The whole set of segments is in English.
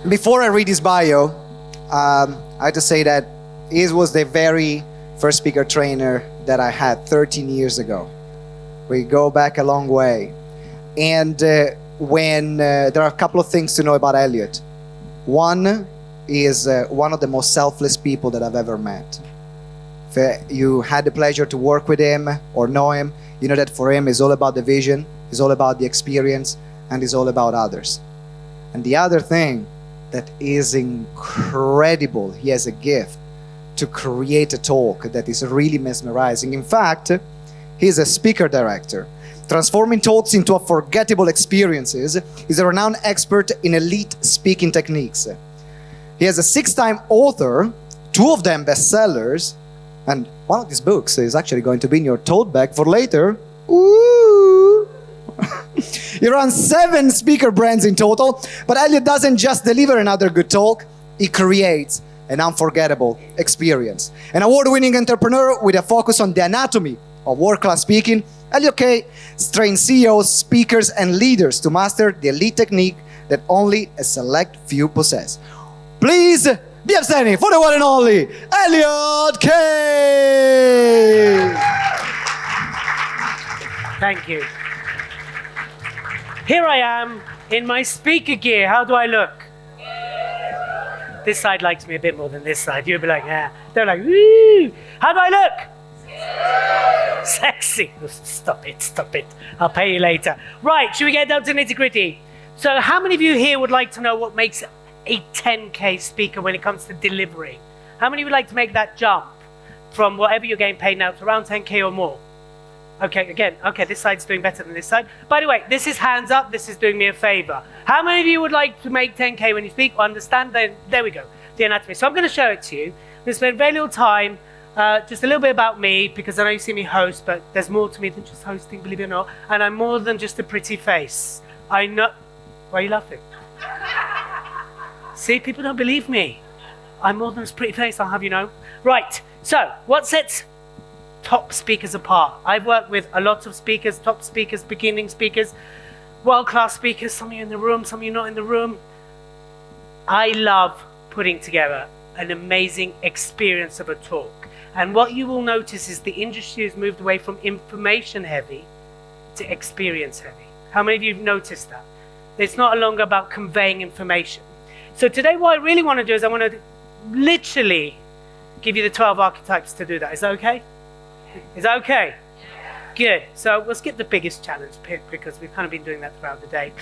Before I read his bio, I have to say that he was the very first speaker trainer that I had 13 years ago. We go back a long way. And when there are a couple of things to know about Elliot. One is one of the most selfless people that I've ever met. If you had the pleasure to work with him or know him, you know that for him it's all about the vision, it's all about the experience, and it's all about others. And the other thing that is incredible, he has a gift to create a talk that is really mesmerizing. In fact, he's a speaker director. Transforming talks into unforgettable experiences. He's a renowned expert in elite speaking techniques. He is a 6-time author, 2 of them bestsellers, and one of these books is actually going to be in your tote bag for later. Ooh! He runs 7 speaker brands in total, but Elliot doesn't just deliver another good talk, he creates an unforgettable experience. An award-winning entrepreneur with a focus on the anatomy of world-class speaking, Elliot K. trains CEOs, speakers, and leaders to master the elite technique that only a select few possess. Please be upstanding for the one and only Elliot K. Thank you. Here I am in my speaker gear. How do I look? This side likes me a bit more than this side. You'll be like, yeah. They're like, woo. How do I look? Sexy. Stop it. I'll pay you later. Right, should we get down to nitty gritty? So how many of you here would like to know what makes a 10K speaker when it comes to delivery? How many would like to make that jump from whatever you're getting paid now to around 10K or more? Okay, this side's doing better than this side. By the way, this is hands up, this is doing me a favor. How many of you would like to make 10K when you speak? Understand? Then there we go, the anatomy. So I'm going to show it to you. I'm going to spend very little time, just a little bit about me, because I know you see me host, but there's more to me than just hosting, believe it or not. And I'm more than just a pretty face. I know. Why are you laughing? See, people don't believe me. I'm more than a pretty face, I'll have you know. Right, so what sets top speakers apart? I've worked with a lot of speakers, top speakers, beginning speakers, world-class speakers, some of you in the room, some of you not in the room. I love putting together an amazing experience of a talk. And what you will notice is the industry has moved away from information heavy to experience heavy. How many of you have noticed that? It's not longer about conveying information. So today what I really want to do is I want to literally give you the 12 archetypes to do that. Is that okay? Is that okay? Good. So we'll skip the biggest challenge because we've kind of been doing that throughout the day.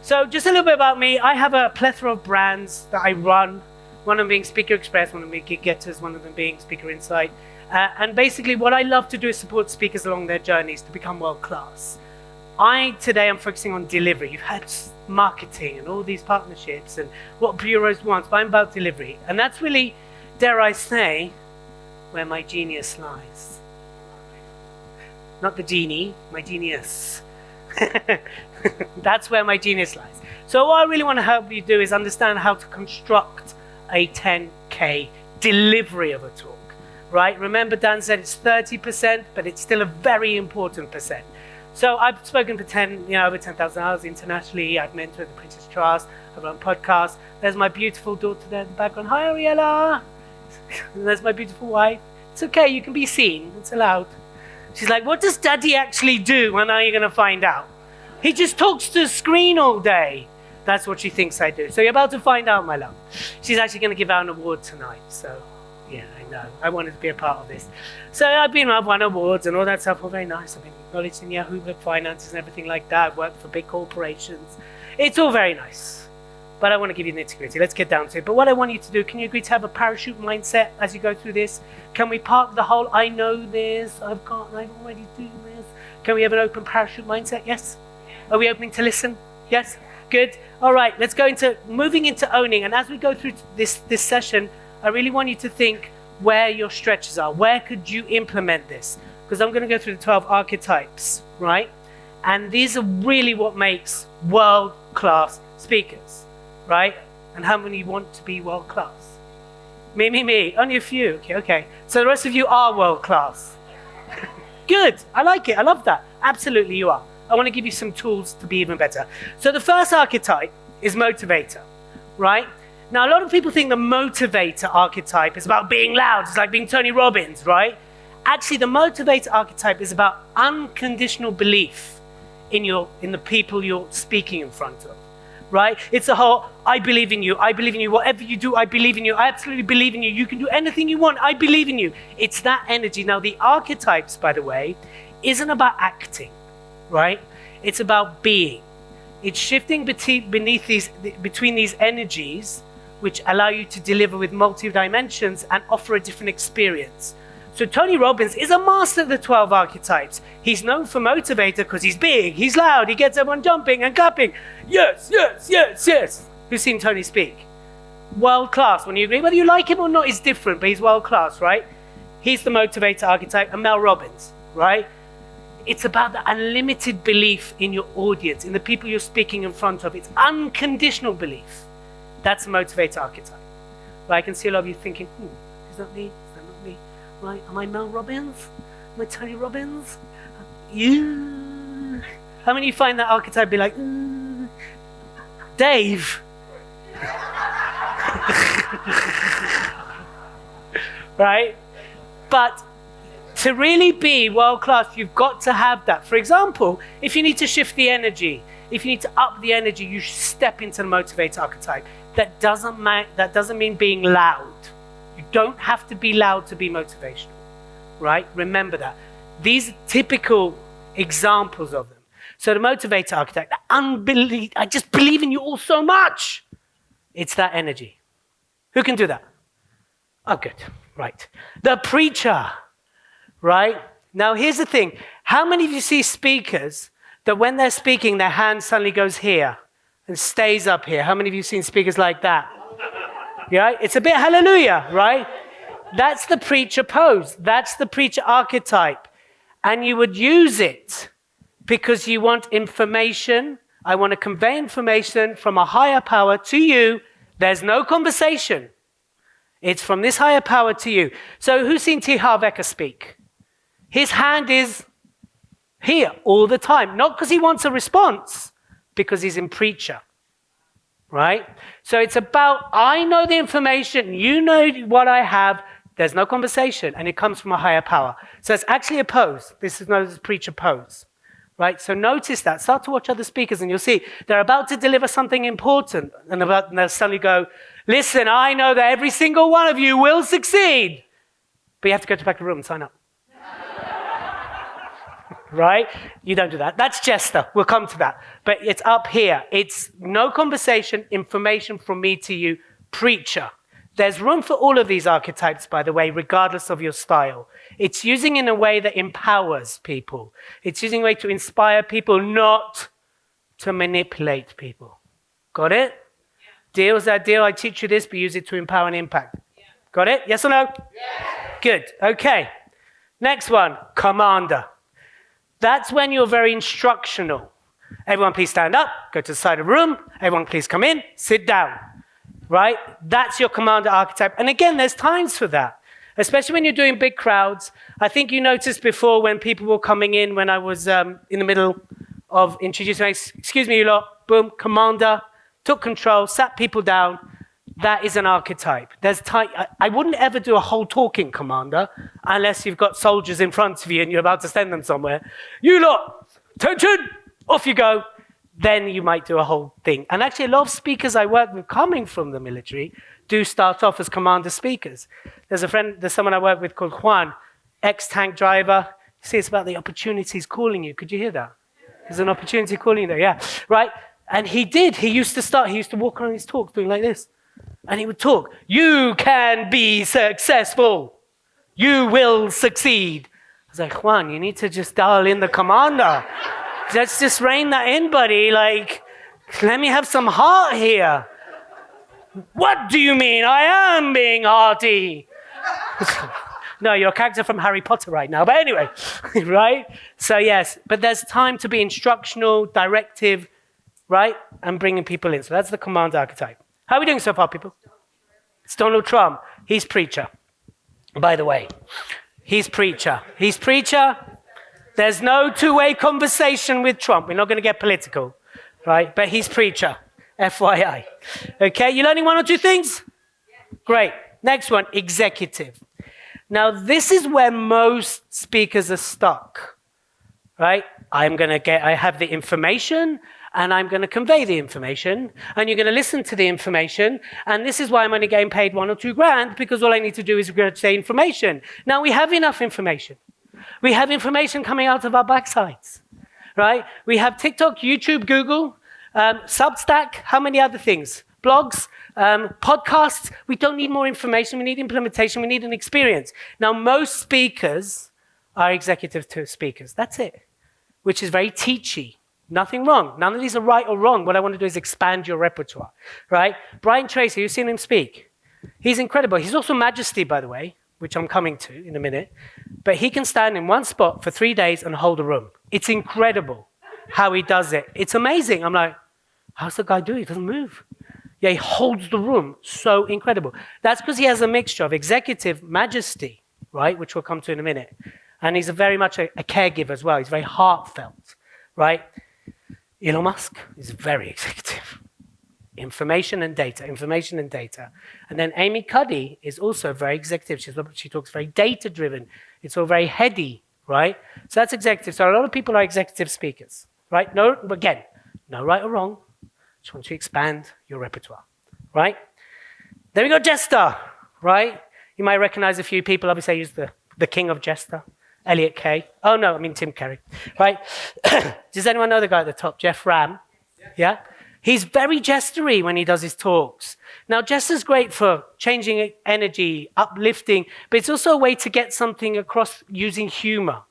So just a little bit about me. I have a plethora of brands that I run. One of them being Speaker Express, one of them being Gig Getters, one of them being Speaker Insight. And basically what I love to do is support speakers along their journeys to become world class. Today I'm focusing on delivery. You've had marketing and all these partnerships and what bureaus want, but I'm about delivery. And that's really, dare I say, where my genius lies. Not the genie, my genius. That's where my genius lies. So what I really want to help you do is understand how to construct a 10K delivery of a talk, right? Remember Dan said it's 30%, but it's still a very important percent. So I've spoken for over 10,000 hours internationally. I've mentored the Princess Trust. I've run podcasts. There's my beautiful daughter there in the background. Hi, Ariella. There's my beautiful wife. It's okay, you can be seen. It's allowed. She's like, what does Daddy actually do? When are you going to find out? He just talks to the screen all day. That's what she thinks I do. So you're about to find out, my love. She's actually going to give out an award tonight. So, yeah, I know. I wanted to be a part of this. So I've won awards and all that stuff. All very nice. I've been acknowledged in Yahoo Book Finances and everything like that. I've worked for big corporations. It's all very nice. But I want to give you the nitty-gritty. Let's get down to it. But what I want you to do, can you agree to have a parachute mindset as you go through this? Can we park the whole, I know this, I already do this. Can we have an open parachute mindset? Yes? Are we opening to listen? Yes? Good. All right, let's go into moving into owning. And as we go through this session, I really want you to think where your stretches are. Where could you implement this? Because I'm going to go through the 12 archetypes, right? And these are really what makes world-class speakers, right? And how many want to be world-class? Me. Only a few. Okay. So the rest of you are world-class. Good. I like it. I love that. Absolutely you are. I want to give you some tools to be even better. So the first archetype is motivator. right? Now, a lot of people think the motivator archetype is about being loud. It's like being Tony Robbins, right? Actually, the motivator archetype is about unconditional belief in the people you're speaking in front of, right? It's a whole, I believe in you, whatever you do, I believe in you, I absolutely believe in you, you can do anything you want, I believe in you. It's that energy. Now, the archetypes, by the way, isn't about acting, right? It's about being. It's shifting between these energies, which allow you to deliver with multi-dimensions and offer a different experience. So Tony Robbins is a master of the 12 archetypes. He's known for motivator because he's big, he's loud, he gets everyone jumping and clapping. Yes, yes, yes, yes. Who's seen Tony speak? World class. When you agree, whether you like him or not is different, but he's world class, right? He's the motivator archetype. And Mel Robbins, right? It's about the unlimited belief in your audience, in the people you're speaking in front of. It's unconditional belief. That's the motivator archetype. But I can see a lot of you thinking, is that me? Is that not me? Right? Am I Mel Robbins? Am I Tony Robbins? You? How many of you find that archetype be like, Dave? Right? But to really be world class, you've got to have that. For example, if you need to shift the energy, if you need to up the energy, you should step into the motivator archetype. That doesn't mean being loud. You don't have to be loud to be motivational, right? Remember that. These are typical examples of them. So the motivator archetype, I just believe in you all so much. It's that energy. Who can do that? Oh, good. Right. The preacher, right? Now, here's the thing. How many of you see speakers that when they're speaking, their hand suddenly goes here and stays up here? How many of you have seen speakers like that? Yeah, it's a bit hallelujah, right? That's the preacher pose. That's the preacher archetype. And you would use it because you want information. I want to convey information from a higher power to you. There's no conversation. It's from this higher power to you. So who's seen T. Harv Eker speak? His hand is here all the time. Not because he wants a response, because he's in preacher. Right? So it's about, I know the information, you know what I have, there's no conversation, and it comes from a higher power. So it's actually a pose. This is known as a preacher pose. Right? So notice that. Start to watch other speakers, and you'll see they're about to deliver something important, and they'll suddenly go, listen, I know that every single one of you will succeed, but you have to go to the back of the room and sign up. Right? You don't do that. That's Jester. We'll come to that. But it's up here. It's no conversation, information from me to you, preacher. There's room for all of these archetypes, by the way, regardless of your style. It's using in a way that empowers people. It's using a way to inspire people, not to manipulate people. Got it? Yeah. Deal? Is that deal? I teach you this, but use it to empower and impact. Yeah. Got it? Yes or no? Yes. Good. Okay. Next one, commander. That's when you're very instructional. Everyone please stand up, go to the side of the room. Everyone please come in, sit down. Right? That's your commander archetype. And again, there's times for that, especially when you're doing big crowds. I think you noticed before when people were coming in, when I was in the middle of introducing, excuse me, you lot, boom, commander, took control, sat people down. That is an archetype. There's time. I wouldn't ever do a whole talking commander unless you've got soldiers in front of you and you're about to send them somewhere. You lot, attention, off you go. Then you might do a whole thing. And actually, a lot of speakers I work with coming from the military do start off as commander speakers. There's someone I work with called Juan, ex-tank driver. You see, it's about the opportunities calling you. Could you hear that? There's an opportunity calling you there, yeah. Right? And he used to walk around his talks doing like this. And he would talk, you can be successful. You will succeed. I was like, Juan, you need to just dial in the commander. Let's just rein that in, buddy. Like, let me have some heart here. What do you mean? I am being hearty. No, you're a character from Harry Potter right now. But anyway, right? So yes, but there's time to be instructional, directive, right? And bringing people in. So that's the commander archetype. How are we doing so far, people? It's Donald Trump. He's preacher, by the way. He's preacher. He's preacher. There's no two-way conversation with Trump. We're not going to get political, right? But he's preacher. FYI. Okay, you learning one or two things? Great. Next one, executive. Now, this is where most speakers are stuck, right? I have the information, and I'm going to convey the information, and you're going to listen to the information, and this is why I'm only getting paid $1 or $2 grand, because all I need to do is say information. Now, we have enough information. We have information coming out of our backsides, right? We have TikTok, YouTube, Google, Substack, how many other things? Blogs, podcasts. We don't need more information. We need implementation. We need an experience. Now, most speakers are executive speakers. That's it, which is very teachy. Nothing wrong. None of these are right or wrong. What I want to do is expand your repertoire, right? Brian Tracy, you've seen him speak. He's incredible. He's also Majesty, by the way, which I'm coming to in a minute. But he can stand in one spot for 3 days and hold a room. It's incredible how he does it. It's amazing. I'm like, how's the guy doing? He doesn't move. Yeah, he holds the room. So incredible. That's because he has a mixture of executive majesty, right, which we'll come to in a minute. And he's very much a caregiver as well. He's very heartfelt, right? Elon Musk is very executive. Information and data, information and data. And then Amy Cuddy is also very executive. She talks very data-driven. It's all very heady, right? So that's executive. So a lot of people are executive speakers, right? No, again, no right or wrong. Just want to expand your repertoire, right? Then we got Jester, right? You might recognize a few people. Obviously, I use the king of Jester, Elliot Kay. Oh, no, I mean Tim Carey, right? Does anyone know the guy at the top, Jeff Ram? Yeah? He's very jestery when he does his talks. Now, Jester's great for changing energy, uplifting, but it's also a way to get something across using humor.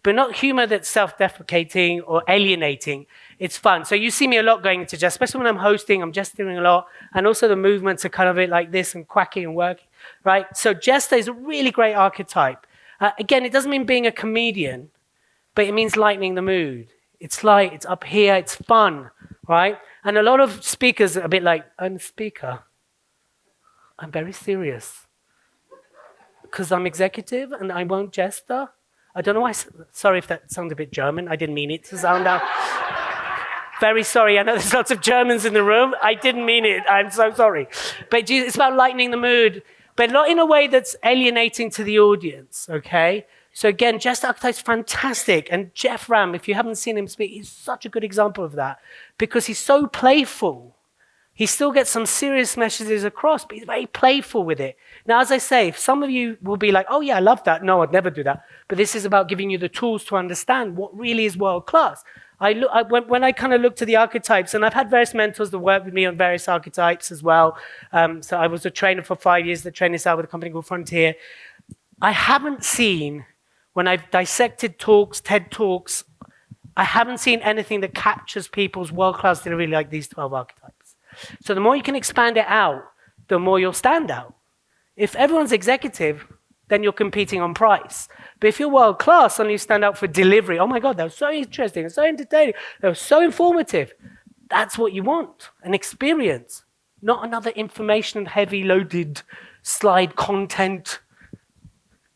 But not humor that's self-deprecating or alienating. It's fun. So you see me a lot going into jest, especially when I'm hosting, I'm gesturing a lot. And also the movements are kind of like this and quacking and working, right? So jester is a really great archetype. Again, it doesn't mean being a comedian, but it means lightening the mood. It's light, it's up here, it's fun, right? And a lot of speakers are a bit like, I'm a speaker. I'm very serious. Because I'm executive and I won't jester. I don't know why, sorry if that sounded a bit German. I didn't mean it to sound out. Very sorry, I know there's lots of Germans in the room. I didn't mean it, I'm so sorry. But it's about lightening the mood, but not in a way that's alienating to the audience, okay? So again, Jester Archetype's fantastic. And Jeff Ram, if you haven't seen him speak, he's such a good example of that because he's so playful. He still gets some serious messages across, but he's very playful with it. Now, as I say, some of you will be like, oh yeah, I love that. No, I'd never do that. But this is about giving you the tools to understand what really is world class. When I kind of look to the archetypes, and I've had various mentors that work with me on various archetypes as well. So I was a trainer for 5 years that trained this out with a company called Frontier. I haven't seen, when I've dissected talks, TED Talks, I haven't seen anything that captures people's world-class delivery like these 12 archetypes. So the more you can expand it out, the more you'll stand out. If everyone's executive, then you're competing on price. But if you're world-class, suddenly you stand out for delivery. Oh my God, that was so interesting and so entertaining. That was so informative. That's what you want, an experience, not another information-heavy, loaded slide content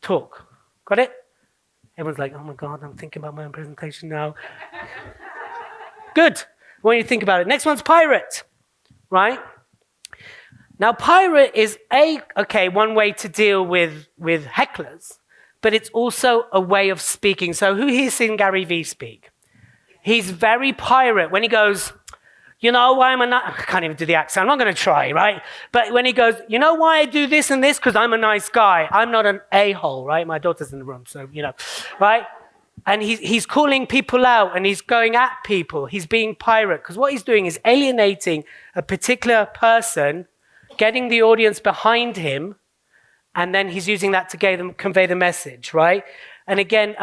talk. Got it? Everyone's like, oh my God, I'm thinking about my own presentation now. Good. When you think about it. Next one's pirate, right? Now, pirate is one way to deal with hecklers, but it's also a way of speaking. So who here's seen Gary Vee speak? He's very pirate when he goes, you know why I can't even do the accent. I'm not going to try, right? But when he goes, you know why I do this and this? Because I'm a nice guy. I'm not an a-hole, right? My daughter's in the room, so, right? And he's calling people out and he's going at people. He's being pirate because what he's doing is alienating a particular person, getting the audience behind him, and then he's using that to convey the message, right? And again,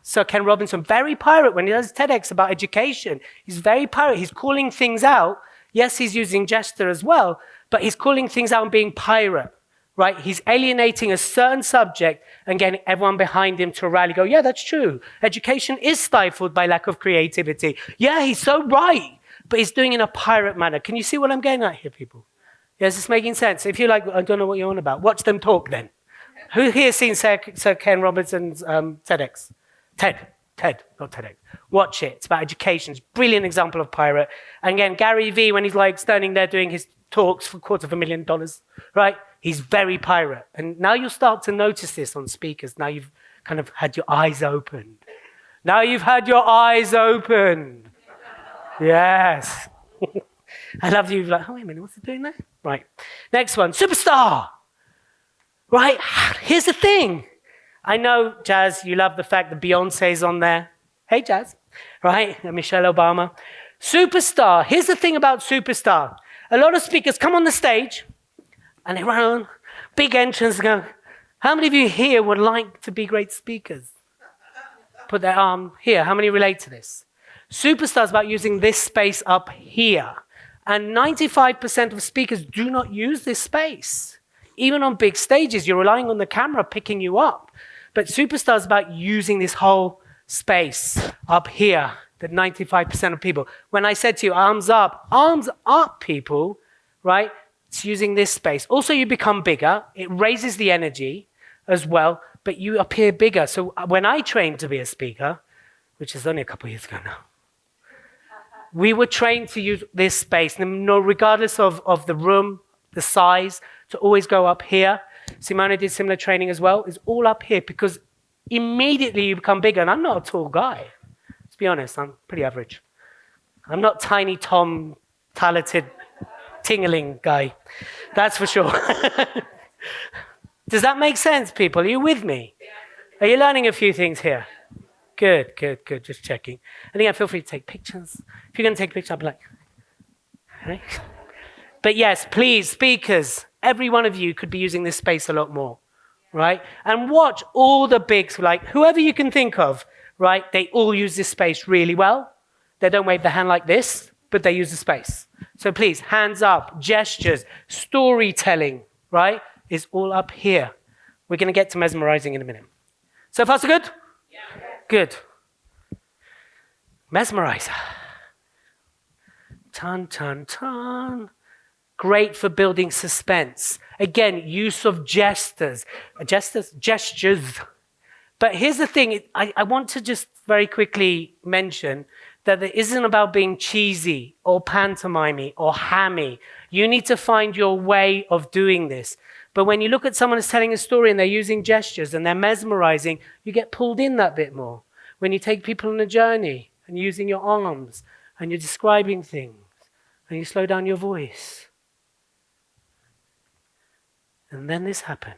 so Ken Robinson, very pirate when he does TEDx about education. He's very pirate. He's calling things out. Yes, he's using gesture as well, but he's calling things out and being pirate, right? He's alienating a certain subject and getting everyone behind him to rally, go, yeah, that's true. Education is stifled by lack of creativity. Yeah, he's so right, but he's doing it in a pirate manner. Can you see what I'm getting at here, people? Yes, it's making sense. If you're like, I don't know what you're on about, watch them talk then. Who here has seen Sir Ken Robinson's TEDx? TED. TED, not TEDx. Watch it. It's about education. It's a brilliant example of pirate. And again, Gary Vee, when he's like standing there doing his talks for $250,000, right? He's very pirate. And now you'll start to notice this on speakers. Now you've kind of had your eyes opened. Now you've had your eyes opened. Yes. I love you. Like, oh, wait a minute, what's it doing there? Right. Next one, superstar. Right? Here's the thing. I know, Jazz, you love the fact that Beyonce's on there. Hey, Jazz. Right? And Michelle Obama. Superstar. Here's the thing about superstar. A lot of speakers come on the stage and they run on, big entrance and go, how many of you here would like to be great speakers? Put their arm here. How many relate to this? Superstar is about using this space up here. And 95% of speakers do not use this space. Even on big stages, you're relying on the camera picking you up. But superstar is about using this whole space up here that 95% of people, when I said to you, arms up, people, right? It's using this space. Also, you become bigger. It raises the energy as well, but you appear bigger. So when I trained to be a speaker, which is only a couple of years ago now, we were trained to use this space, regardless of the room, the size, to always go up here. Simona did similar training as well. It's all up here because immediately you become bigger. And I'm not a tall guy. Let's be honest, I'm pretty average. I'm not tiny Tom, talented, tingling guy. That's for sure. Does that make sense, people? Are you with me? Are you learning a few things here? Good. Just checking. And again, feel free to take pictures. If you're going to take a picture, I'll be like, right? But yes, please, speakers, every one of you could be using this space a lot more, right? And watch all the bigs, like whoever you can think of, right? They all use this space really well. They don't wave the hand like this, but they use the space. So please, hands up, gestures, storytelling, right? Is all up here. We're going to get to mesmerizing in a minute. So far, so good? Yeah. Good. Mesmerizer. Tan. Great for building suspense. Again, use of gestures. But here's the thing. I want to just very quickly mention that it isn't about being cheesy or pantomimey or hammy. You need to find your way of doing this. But when you look at someone who's telling a story and they're using gestures and they're mesmerizing, you get pulled in that bit more. When you take people on a journey and using your arms and you're describing things and you slow down your voice. And then this happened.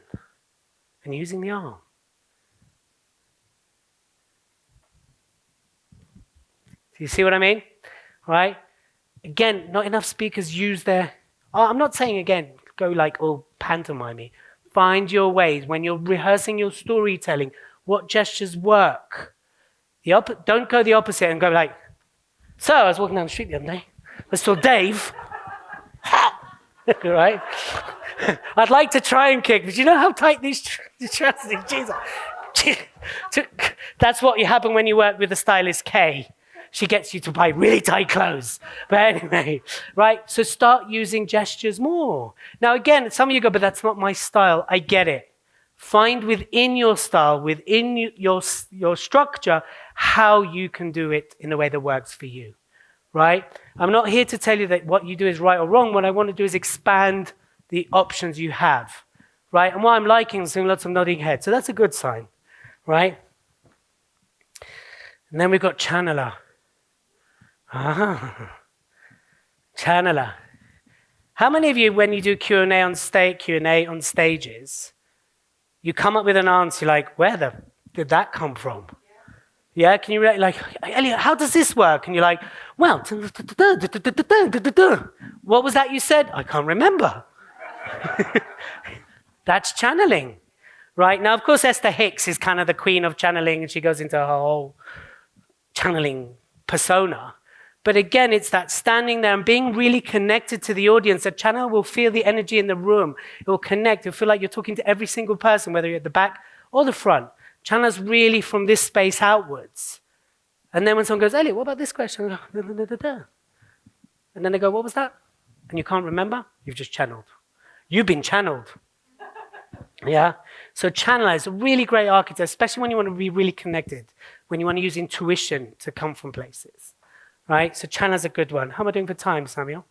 And using the arm. Do you see what I mean? Right? Again, not enough speakers use their... I'm not saying, again, go like all pantomime. Find your ways. When you're rehearsing your storytelling, what gestures work? Don't go the opposite and go like, so I was walking down the street the other day. I saw Dave. Right? I'd like to try and kick, but you know how tight these trousers are? Jesus. That's what happen when you work with the stylist Kay. She gets you to buy really tight clothes. But anyway, right? So start using gestures more. Now again, some of you go, but that's not my style. I get it. Find within your style, within your structure, how you can do it in a way that works for you, right? I'm not here to tell you that what you do is right or wrong. What I want to do is expand the options you have, right? And what I'm liking is seeing lots of nodding heads. So that's a good sign, right? And then we've got channeler. Channeler. How many of you, when you do Q&A on stages, you come up with an answer like, where did that come from? Yeah, can you like, Elliot, how does this work? And you're like, well, what was that you said? I can't remember. That's channeling, right? Now, of course, Esther Hicks is kind of the queen of channeling, and she goes into her whole channeling persona. But again, it's that standing there and being really connected to the audience. A channel will feel the energy in the room. It will connect. It'll feel like you're talking to every single person, whether you're at the back or the front. Channel's really from this space outwards. And then when someone goes, Elliot, what about this question? And then they go, what was that? And you can't remember? You've just channeled. You've been channeled. Yeah? So channeler is a really great archetype, especially when you want to be really connected when you want to use intuition to come from places, right? So Chana's a good one. How am I doing for time, Samuel?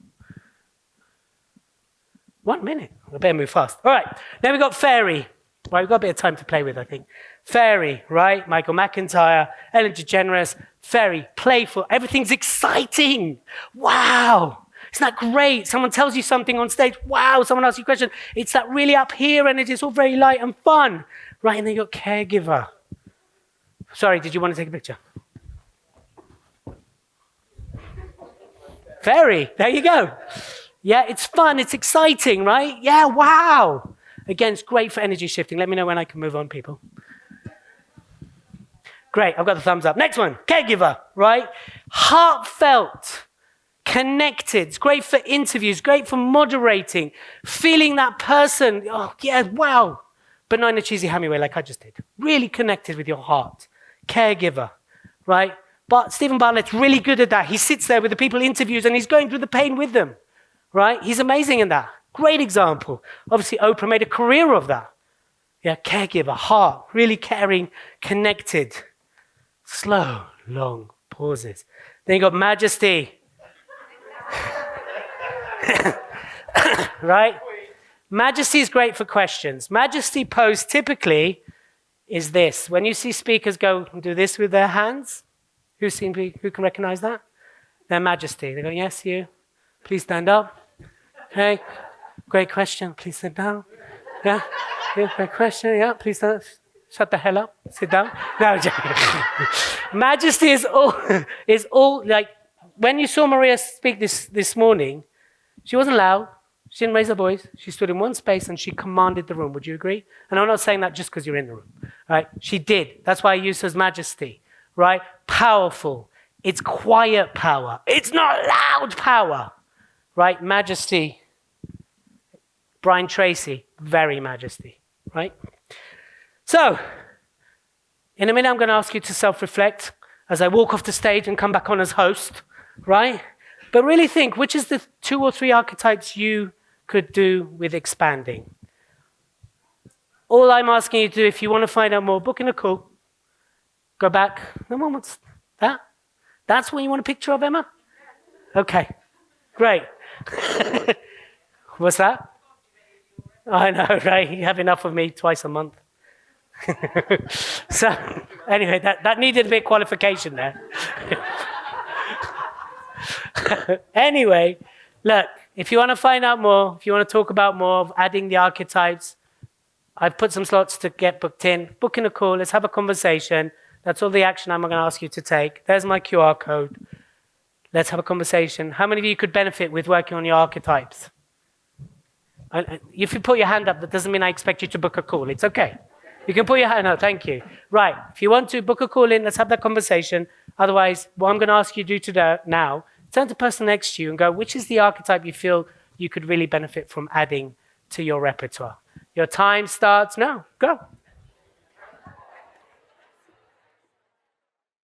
1 minute. I better move fast. All right. Then we've got fairy. Right, we've got a bit of time to play with, I think. Fairy, right? Michael McIntyre, Ellen DeGeneres. Fairy, playful. Everything's exciting. Wow. Isn't that great? Someone tells you something on stage. Wow. Someone asks you a question. It's that really up here and it is all very light and fun. Right, and then you've got caregiver. Sorry, did you want to take a picture? Fairy, there you go. Yeah, it's fun, it's exciting, right? Yeah, wow. Again, it's great for energy shifting. Let me know when I can move on, people. Great, I've got the thumbs up. Next one, caregiver, right? Heartfelt, connected. It's great for interviews, great for moderating, feeling that person. Oh, yeah, wow. But not in a cheesy hammy way like I just did. Really connected with your heart. Caregiver, right? But Stephen Bartlett's really good at that. He sits there with the people he interviews and he's going through the pain with them, right? He's amazing in that. Great example. Obviously, Oprah made a career of that. Yeah, caregiver, heart, really caring, connected. Slow, long pauses. Then you got majesty. Right? Majesty is great for questions. Majesty pose typically is this. When you see speakers go and do this with their hands, who can recognize that? Their majesty. They go, yes, you. Please stand up. Okay. Great question. Please sit down. Yeah. Yeah. Great question. Yeah. Please stand up. Shut the hell up. Sit down. No, majesty is all like when you saw Maria speak this morning, she wasn't loud. She didn't raise her voice. She stood in one space and she commanded the room. Would you agree? And I'm not saying that just because you're in the room, right? She did. That's why I use her as majesty, right? Powerful. It's quiet power. It's not loud power, right? Majesty. Brian Tracy, very majesty, right? So, in a minute, I'm going to ask you to self-reflect as I walk off the stage and come back on as host, right? But really think, which is the 2 or 3 archetypes you could do with expanding? All I'm asking you to do, if you want to find out more, book in a call. Go back. No one wants that. That's what you want a picture of, Emma? Okay, great. What's that? I know, right? You have enough of me twice a month. So, anyway, that needed a bit of qualification there. Anyway, look, if you want to find out more, if you want to talk about more of adding the archetypes, I've put some slots to get booked in. Book in a call, let's have a conversation. That's all the action I'm going to ask you to take. There's my QR code. Let's have a conversation. How many of you could benefit with working on your archetypes? If you put your hand up, that doesn't mean I expect you to book a call. It's okay. You can put your hand up. Thank you. Right. If you want to book a call in, let's have that conversation. Otherwise, what I'm going to ask you to do now, turn to the person next to you and go, which is the archetype you feel you could really benefit from adding to your repertoire? Your time starts now. Go.